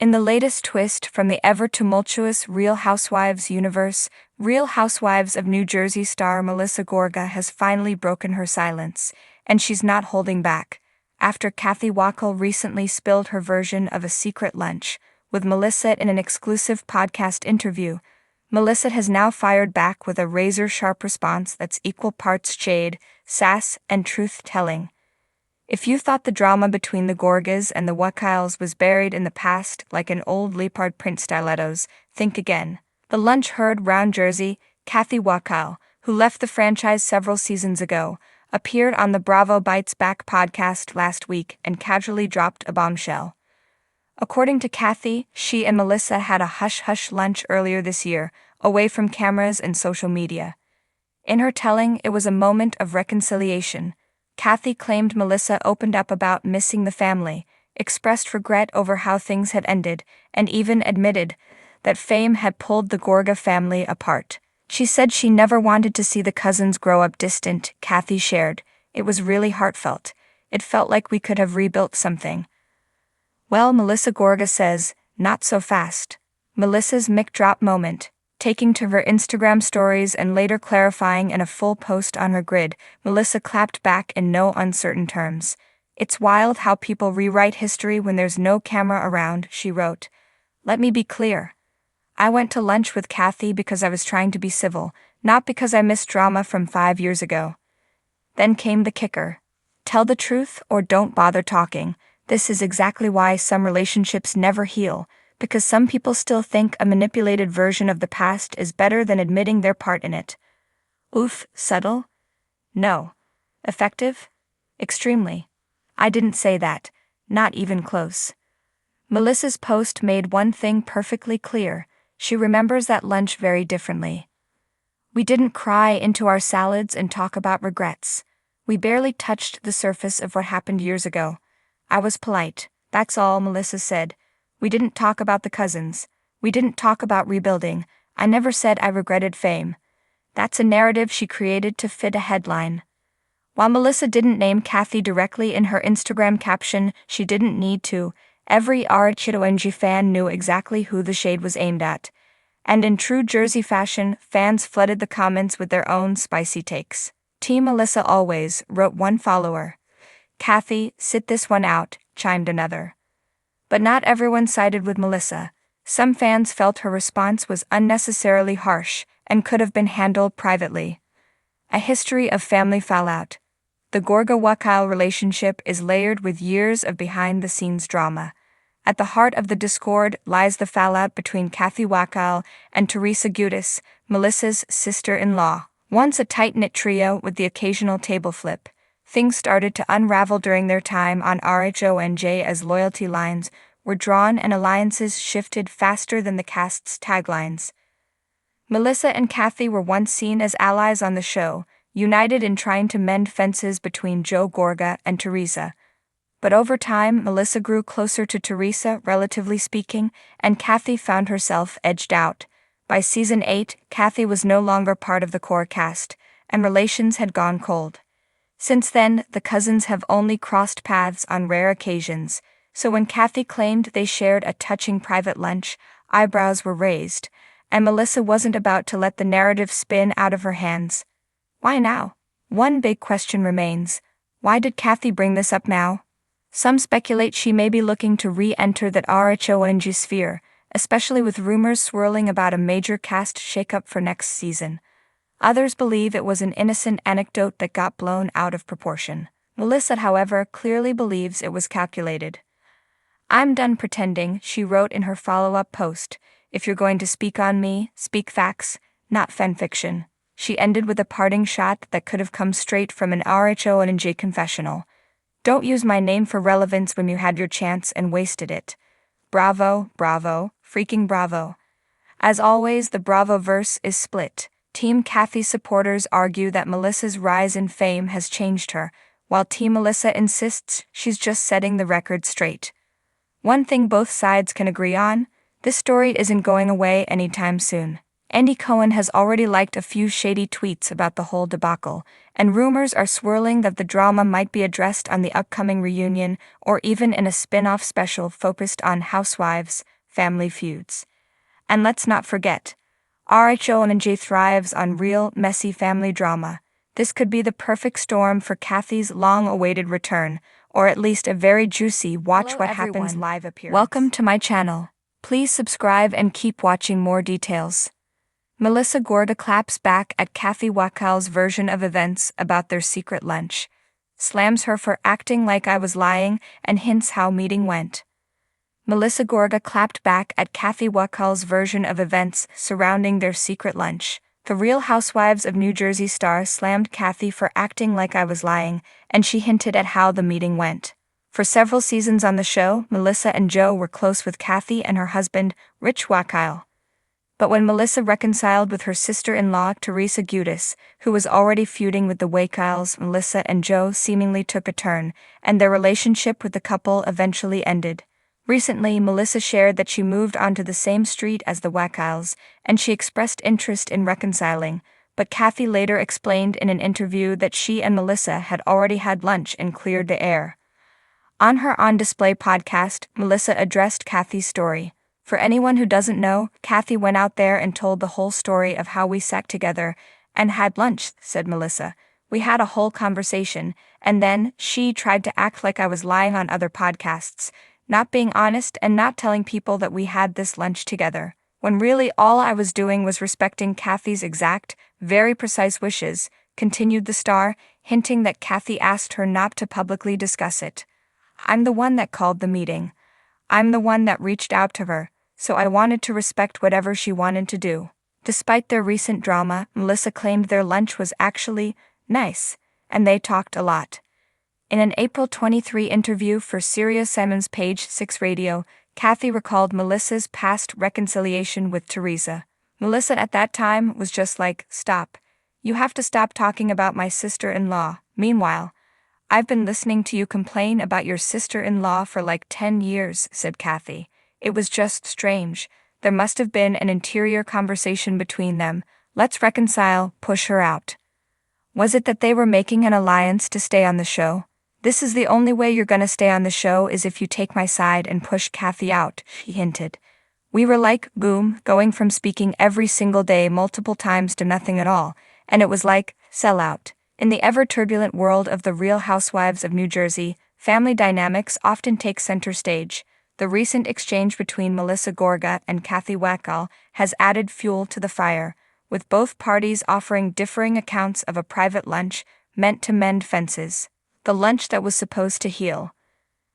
In the latest twist from the ever-tumultuous Real Housewives universe, Real Housewives of New Jersey star Melissa Gorga has finally broken her silence, and she's not holding back. After Kathy Wakile recently spilled her version of a secret lunch with Melissa in an exclusive podcast interview, Melissa has now fired back with a razor-sharp response that's equal parts shade, sass, and truth-telling. If you thought the drama between the Gorgas and the Wakiles was buried in the past like an old leopard print stilettos, think again. The lunch heard round Jersey, Kathy Wakile, who left the franchise several seasons ago, appeared on the Bravo Bites Back podcast last week and casually dropped a bombshell. According to Kathy, she and Melissa had a hush-hush lunch earlier this year, away from cameras and social media. In her telling, it was a moment of reconciliation. Kathy claimed Melissa opened up about missing the family, expressed regret over how things had ended, and even admitted that fame had pulled the Gorga family apart. She said she never wanted to see the cousins grow up distant, Kathy shared. It was really heartfelt. It felt like we could have rebuilt something. Well, Melissa Gorga says, not so fast. Melissa's mic drop moment. Taking to her Instagram stories and later clarifying in a full post on her grid, Melissa clapped back in no uncertain terms. It's wild how people rewrite history when there's no camera around, she wrote. Let me be clear. I went to lunch with Kathy because I was trying to be civil, not because I missed drama from 5 years ago. Then came the kicker. Tell the truth or don't bother talking. This is exactly why some relationships never heal, because some people still think a manipulated version of the past is better than admitting their part in it. Oof, subtle? No. Effective? Extremely. I didn't say that, not even close. Melissa's post made one thing perfectly clear. She remembers that lunch very differently. We didn't cry into our salads and talk about regrets. We barely touched the surface of what happened years ago. I was polite, that's all, Melissa said. We didn't talk about the cousins. We didn't talk about rebuilding. I never said I regretted fame. That's a narrative she created to fit a headline. While Melissa didn't name Kathy directly in her Instagram caption, she didn't need to. Every RHONG fan knew exactly who the shade was aimed at. And in true Jersey fashion, fans flooded the comments with their own spicy takes. Team Melissa always, wrote one follower. Kathy, sit this one out, chimed another. But not everyone sided with Melissa. Some fans felt her response was unnecessarily harsh and could have been handled privately. A history of family fallout. The Gorga-Wakile relationship is layered with years of behind-the-scenes drama. At the heart of the discord lies the fallout between Kathy Wakile and Teresa Giudice, Melissa's sister-in-law. Once a tight-knit trio with the occasional table flip, things started to unravel during their time on RHONG as loyalty lines were drawn and alliances shifted faster than the cast's taglines. Melissa and Kathy were once seen as allies on the show, united in trying to mend fences between Joe Gorga and Teresa. But over time, Melissa grew closer to Teresa, relatively speaking, and Kathy found herself edged out. By season 8, Kathy was no longer part of the core cast, and relations had gone cold. Since then, the cousins have only crossed paths on rare occasions, so when Kathy claimed they shared a touching private lunch, eyebrows were raised, and Melissa wasn't about to let the narrative spin out of her hands. Why now? One big question remains. Why did Kathy bring this up now? Some speculate she may be looking to re-enter that RHONG sphere, especially with rumors swirling about a major cast shakeup for next season. Others believe it was an innocent anecdote that got blown out of proportion. Melissa, however, clearly believes it was calculated. I'm done pretending, she wrote in her follow-up post. If you're going to speak on me, speak facts, not fanfiction. She ended with a parting shot that could have come straight from an RHONG confessional. Don't use my name for relevance when you had your chance and wasted it. Bravo, bravo, freaking bravo. As always, the Bravo-verse is split. Team Kathy supporters argue that Melissa's rise in fame has changed her, while Team Melissa insists she's just setting the record straight. One thing both sides can agree on, this story isn't going away anytime soon. Andy Cohen has already liked a few shady tweets about the whole debacle, and rumors are swirling that the drama might be addressed on the upcoming reunion or even in a spin-off special focused on Housewives, family feuds. And let's not forget, RHONG thrives on real, messy family drama. This could be the perfect storm for Kathy's long-awaited return, or at least a very juicy Watch What Happens live appearance. Welcome to my channel. Please subscribe and keep watching more details. Melissa Gorga claps back at Kathy Wakile's version of events about their secret lunch, slams her for acting like I was lying, and hints how meeting went. Melissa Gorga clapped back at Kathy Wakile's version of events surrounding their secret lunch. The Real Housewives of New Jersey star slammed Kathy for acting like I was lying, and she hinted at how the meeting went. For several seasons on the show, Melissa and Joe were close with Kathy and her husband, Rich Wakile. But when Melissa reconciled with her sister-in-law, Teresa Giudice, who was already feuding with the Wakiles, Melissa and Joe seemingly took a turn, and their relationship with the couple eventually ended. Recently, Melissa shared that she moved onto the same street as the Wakiles, and she expressed interest in reconciling, but Kathy later explained in an interview that she and Melissa had already had lunch and cleared the air. On her On Display podcast, Melissa addressed Kathy's story. For anyone who doesn't know, Kathy went out there and told the whole story of how we sat together and had lunch, said Melissa. We had a whole conversation, and then she tried to act like I was lying on other podcasts, not being honest and not telling people that we had this lunch together, when really all I was doing was respecting Kathy's exact, very precise wishes, continued the star, hinting that Kathy asked her not to publicly discuss it. I'm the one that called the meeting. I'm the one that reached out to her, so I wanted to respect whatever she wanted to do. Despite their recent drama, Melissa claimed their lunch was actually nice, and they talked a lot. In an April 23 interview for SiriusXM's Page 6 Radio, Kathy recalled Melissa's past reconciliation with Teresa. Melissa at that time was just like, "Stop. You have to stop talking about my sister-in-law." Meanwhile, "I've been listening to you complain about your sister-in-law for like 10 years, said Kathy. It was just strange. There must have been an interior conversation between them. Let's reconcile, push her out. Was it that they were making an alliance to stay on the show? This is the only way you're gonna stay on the show is if you take my side and push Kathy out," she hinted. We were like, boom, going from speaking every single day multiple times to nothing at all, and it was like, sell out. In the ever-turbulent world of the Real Housewives of New Jersey, family dynamics often take center stage. The recent exchange between Melissa Gorga and Kathy Wakile has added fuel to the fire, with both parties offering differing accounts of a private lunch meant to mend fences. The lunch that was supposed to heal.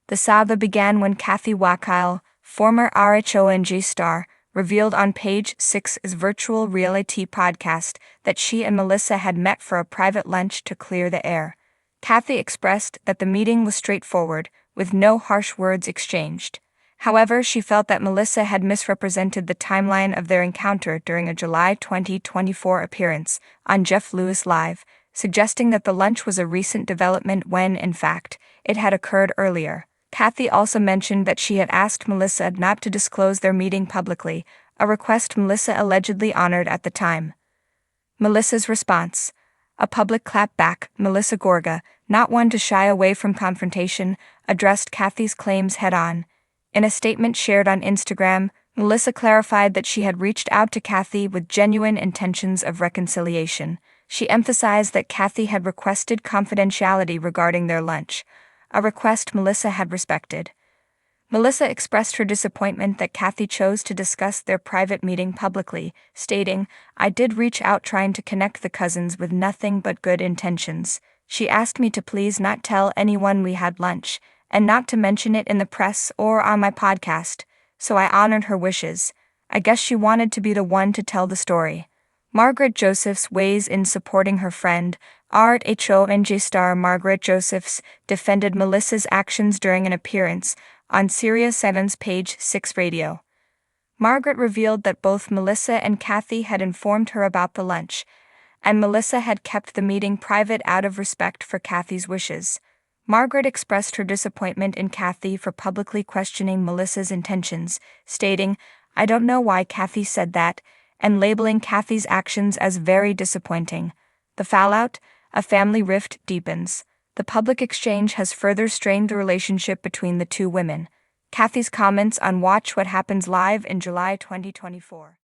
The saga began when Kathy Wakile, former RHONG star, revealed on Page 6's virtual reality podcast that she and Melissa had met for a private lunch to clear the air. Kathy expressed that the meeting was straightforward, with no harsh words exchanged. However, she felt that Melissa had misrepresented the timeline of their encounter during a July 2024 appearance on Jeff Lewis Live, suggesting that the lunch was a recent development when, in fact, it had occurred earlier. Kathy also mentioned that she had asked Melissa not to disclose their meeting publicly, a request Melissa allegedly honored at the time. Melissa's response. A public clapback. Melissa Gorga, not one to shy away from confrontation, addressed Kathy's claims head-on. In a statement shared on Instagram, Melissa clarified that she had reached out to Kathy with genuine intentions of reconciliation. She emphasized that Kathy had requested confidentiality regarding their lunch, a request Melissa had respected. Melissa expressed her disappointment that Kathy chose to discuss their private meeting publicly, stating, "I did reach out trying to connect the cousins with nothing but good intentions. She asked me to please not tell anyone we had lunch, and not to mention it in the press or on my podcast, so I honored her wishes. I guess she wanted to be the one to tell the story." Margaret Josephs weighs in supporting her friend. RHONG star Margaret Josephs defended Melissa's actions during an appearance on SiriusXM's Page 6 Radio. Margaret revealed that both Melissa and Kathy had informed her about the lunch, and Melissa had kept the meeting private out of respect for Kathy's wishes. Margaret expressed her disappointment in Kathy for publicly questioning Melissa's intentions, stating, "I don't know why Kathy said that, and labeling Kathy's actions as very disappointing. The fallout, a family rift, deepens. The public exchange has further strained the relationship between the two women. Kathy's comments on Watch What Happens Live in July 2024.